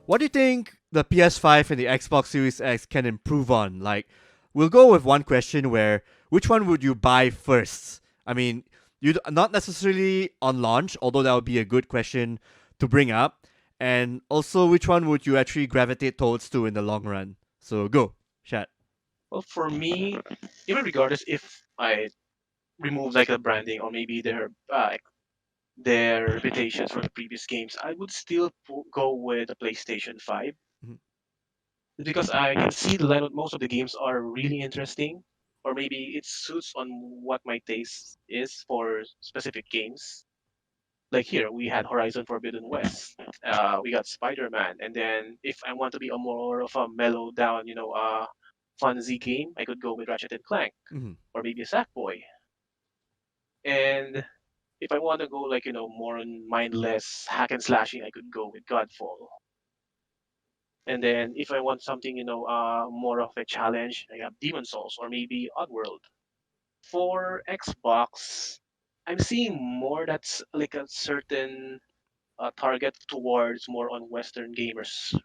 What do you think the PS5 and the Xbox Series X can improve on? Like, we'll go with one question where which one would you buy first? I mean, not necessarily on launch, although that would be a good question to bring up. And also, which one would you actually gravitate towards to in the long run? So go, chat. Well, for me, even regardless if I remove like the branding or maybe their reputations from the previous games, I would still go with the PlayStation 5 Mhm. because I can see the lineup. Most of the games are really interesting, or maybe it suits on what my taste is for specific games. Like here, we had Horizon Forbidden West. We got Spider-Man, and then if I want to be a more of a mellow down, funsy game, I could go with Ratchet and Clank Mhm. or maybe a Sackboy. And if I want to go like more on mindless hack and slashing, I could go with Godfall. And then if I want something more of a challenge, I have Demon Souls or maybe Oddworld. For Xbox, I'm seeing more that's like a certain target towards more on Western gamers.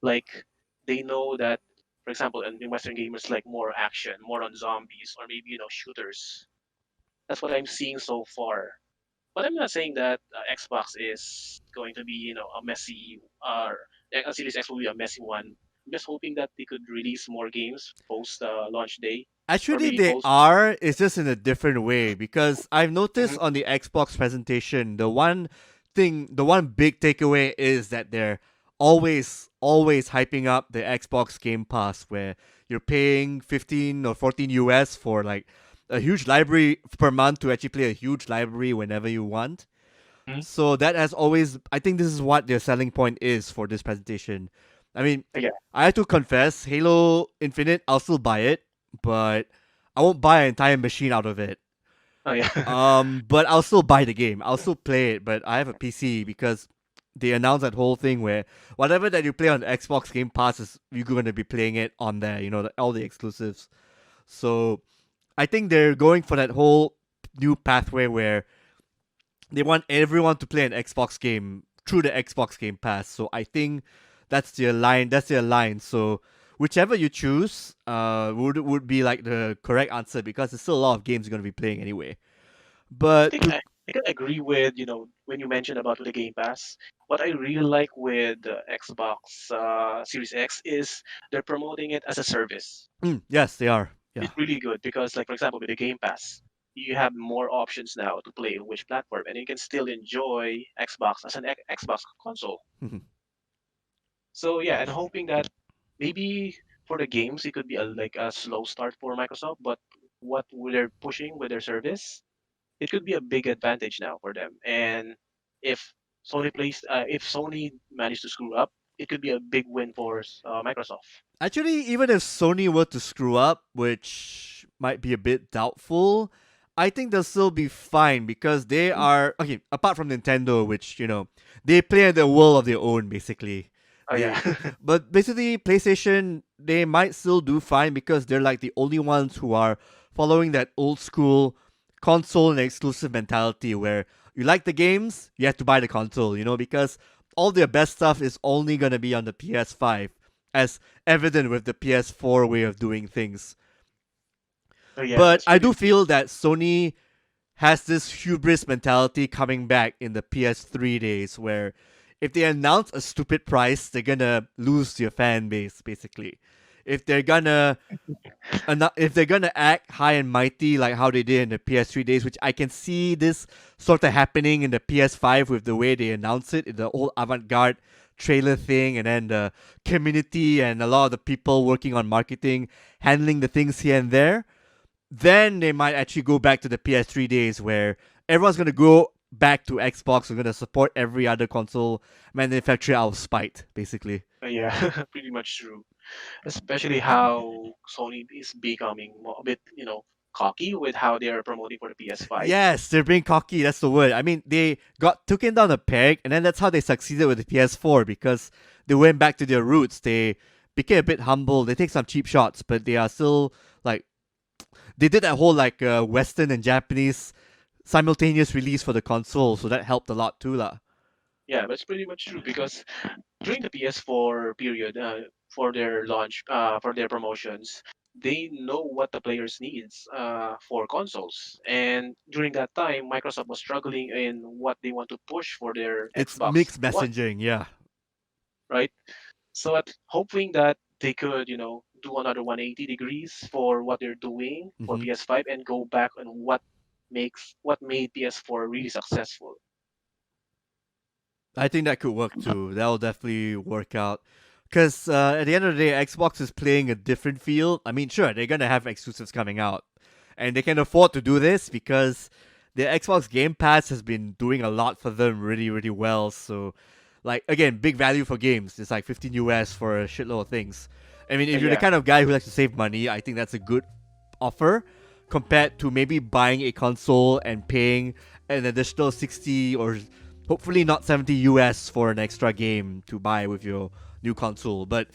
Like they know that, for example, in Western gamers like more action, more on zombies or maybe shooters. That's what I'm seeing so far. But I'm not saying that Xbox is going to be a messy a Series X will be a messy one. I'm just hoping that they could release more games post launch day or Actually, maybe they post. are. It's just in a different way because I've Mhm. noticed on the Xbox presentation, the one big takeaway is that they're always hyping up the Xbox Game Pass, where you're paying 15 or 14 US for like a huge library per month to actually play a huge library whenever you want. Mhm. So that has always, I think this is what their selling point is for this presentation. I mean, Yeah. I have to confess, Halo Infinite, I'll still buy it, but I won't buy an entire machine out of it. Oh yeah. But I'll still buy the game. I'll still play it, but I have a PC because they announced that whole thing where whatever that you play on the Xbox Game Pass is you're going to be playing it on there. All the exclusives. So I think they're going for that whole new pathway where they want everyone to play an Xbox game through the Xbox Game Pass. So I think that's their line. That's their line. So whichever you choose, would be like the correct answer because there's still a lot of games you're gonna be playing anyway. I But think I can agree with when you mentioned about the Game Pass. What I really like with the Xbox Series X is they're promoting it as a service. yes, they are. Yeah. It's really good because, like for example, with the Game Pass, you have more options now to play on which platform, and you can still enjoy Xbox as an Xbox console. So yeah, and hoping that maybe for the games it could be like a slow start for Microsoft, but what they're pushing with their service, it could be a big advantage now for them. And if if Sony managed to screw up, it could be a big win for Microsoft. Actually, even if Sony were to screw up, which might be a bit doubtful, I think they'll still be fine because they are okay. Apart from Nintendo, which they play in the world of their own, basically. Oh yeah. But basically, PlayStation they might still do fine because they're like the only ones who are following that old school console and exclusive mentality, where you like the games, you have to buy the console. Because all their best stuff is only gonna be on the PS5, as evident with the PS4 way of doing things. Oh yeah, But that's I pretty. do feel that Sony has this hubris mentality coming back in the PS3 days where if they announce a stupid price, they're gonna lose their fan base basically. If they're gonna if they're gonna act high and mighty like how they did in the PS3 days, which I can see this sort of happening in the PS5 with the way they announce it, the whole avant-garde trailer thing, and then the community and a lot of the people working on marketing handling the things here and there, then they might actually go back to the PS3 days where everyone's gonna go back to Xbox. We're gonna support every other console manufacturer out of spite, basically. Yeah, pretty much true. Especially how Sony is becoming a bit, cocky with how they are promoting for the PS5. Yes, they're being cocky. That's the word. I mean, they got taken down a peg, and then that's how they succeeded with the PS4 because they went back to their roots. They became a bit humble. They take some cheap shots, but they are still like they did that whole like Western and Japanese simultaneous release for the console, so that helped a lot too, lah. Yeah, that's pretty much true because during the PS4 period, for their launch, for their promotions, they know what the players needs for consoles. And during that time, Microsoft was struggling in what they want to push for their It's Xbox mixed One, messaging, yeah. right? So hoping that they could, do another 180 degrees for what they're doing for Hmm. PS5 and go back on what made PS4 really successful. I think that could work too. That'll definitely work out. Because at the end of the day, Xbox is playing a different field. I mean, sure, they're going to have exclusives coming out. And they can afford to do this because the Xbox Game Pass has been doing a lot for them really, really well. So, like, again, big value for games. It's like 15 US for a shitload of things. I mean, if you're the Yeah, kind of guy who likes to save money, I think that's a good offer compared to maybe buying a console and paying an additional 60 or hopefully not 70 US for an extra game to buy with your new console. But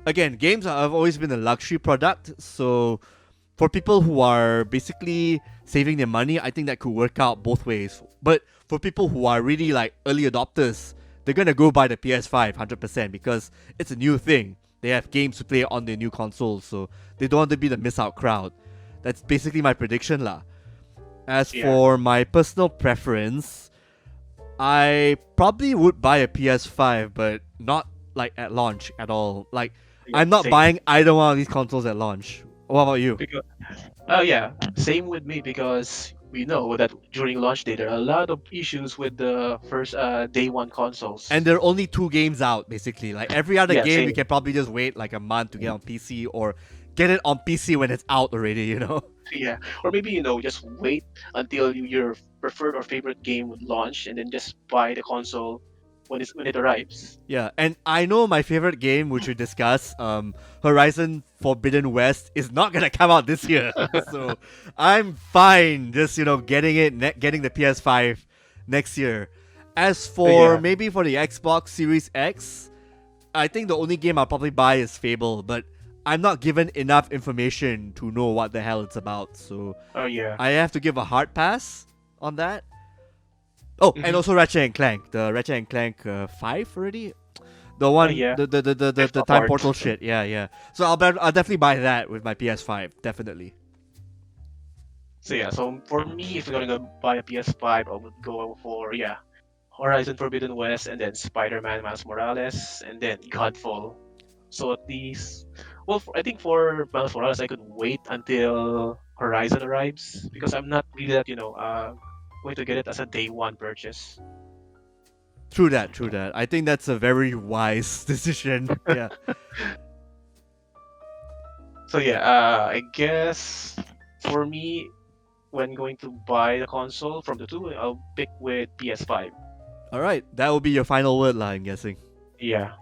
again, games have always been a luxury product, so for people who are basically saving their money, I think that could work out both ways. But for people who are really like early adopters, they're gonna go buy the PS5 100% because it's a new thing. They have games to play on their new console, so they don't want to be the miss out crowd. That's basically my prediction lah. As yeah, for my personal preference, I probably would buy a PS5, but not like at launch at all. Like, yeah. I'm not Same. buying either one of these consoles at launch. What about you? Because yeah, same with me because we know that during launch day there are a lot of issues with the first day one And consoles. there are only two games out, basically. Like every other Yeah, game, you same. can probably just wait like a month to get on PC or get it on PC when it's out already, you know? Yeah, or maybe just wait until your preferred or favorite game would launch, and then just buy the console when it arrives. Yeah, and I know my favorite game, which we discussed, Horizon Forbidden West, is not gonna come out this year. So I'm fine just, getting getting the PS5 next year. As for Yeah. maybe for the Xbox Series X, I think the only game I'll probably buy is Fable, but I'm not given enough information to know what the hell it's about. So Oh yeah. I have to give a hard pass on that. Oh, and Hmm. also Ratchet and Clank, the Ratchet and Clank 5 already. The Oh one, yeah. Rift the time Apart. portal shit. Yeah, yeah. So I'll definitely buy that with my PS5. Definitely. So yeah. So for me, if you're gonna buy a PS5, I would go for Horizon Forbidden West, and then Spider-Man Miles Morales, and then Godfall. So at least, well, I think for Miles Morales, I could wait until Horizon arrives because I'm not really that going to get it as a day one purchase. True that. True that. I think that's a very wise decision. Yeah. So yeah, I guess for me, when going to buy the console from the two, I'll pick with PS5. All right. That will be your final word, lah. I'm guessing. Yeah.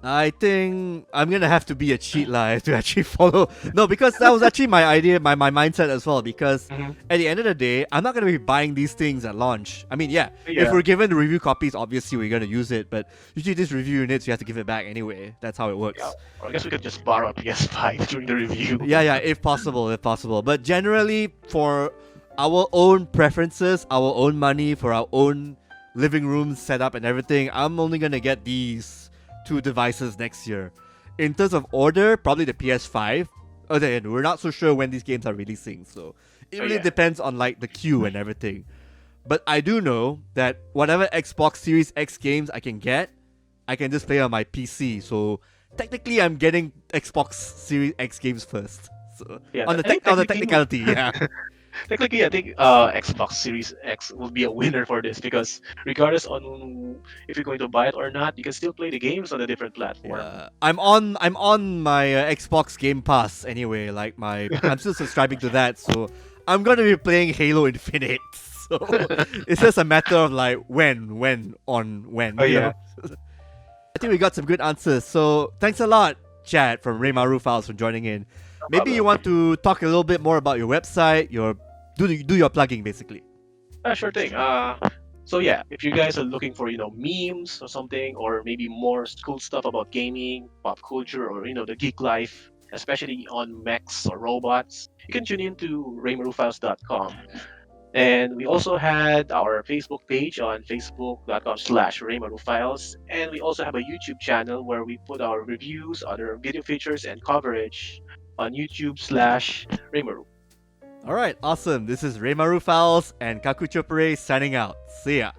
I think I'm gonna have to be a cheat lah to actually follow. No, because that was actually my idea, my mindset as well. Because Hmm. at the end of the day, I'm not gonna be buying these things at launch. I mean, yeah, if Yeah. we're given the review copies, obviously we're gonna use it. But usually these review units, you have to give it back anyway. That's how it Yeah. works. Or I guess we could just borrow a PS5 during the review. Yeah, yeah, if possible, if possible. But generally, for our own preferences, our own money, for our own living room setup and everything, I'm only gonna get these two devices next year. In terms of order, probably the PS5. Again, we're not so sure when these games are releasing, so it Oh really yeah. depends on like the queue and everything. But I do know that whatever Xbox Series X games I can get, I can just play on my PC. So technically, I'm getting Xbox Series X games first. So Yeah. on the I think on the technically, technicality, yeah. technically, I think Xbox Series X will be a winner for this because regardless on if you're going to buy it or not, you can still play the games on a different platform. Yeah, I'm on my Xbox Game Pass anyway. Like I'm still subscribing to that, so I'm gonna be playing Halo Infinite. So it's just a matter of like when, Oh you yeah. know. I think we got some good answers. So thanks a lot, Chad from Reimaru Files for joining in. No Maybe you problem. want to talk a little bit more about your website, do your plugging basically. Sure thing. So yeah, if you guys are looking for memes or something, or maybe more cool stuff about gaming, pop culture, or the geek life, especially on mechs or robots, you can tune in to RaymaruFiles.com. And we also had our Facebook page on facebook.com/Reimaru Files. And we also have a YouTube channel where we put our reviews, other video features, and coverage on YouTube/Reimaru. Alright, awesome. This is Reimaru Files and Kakuchopurei signing out. See ya.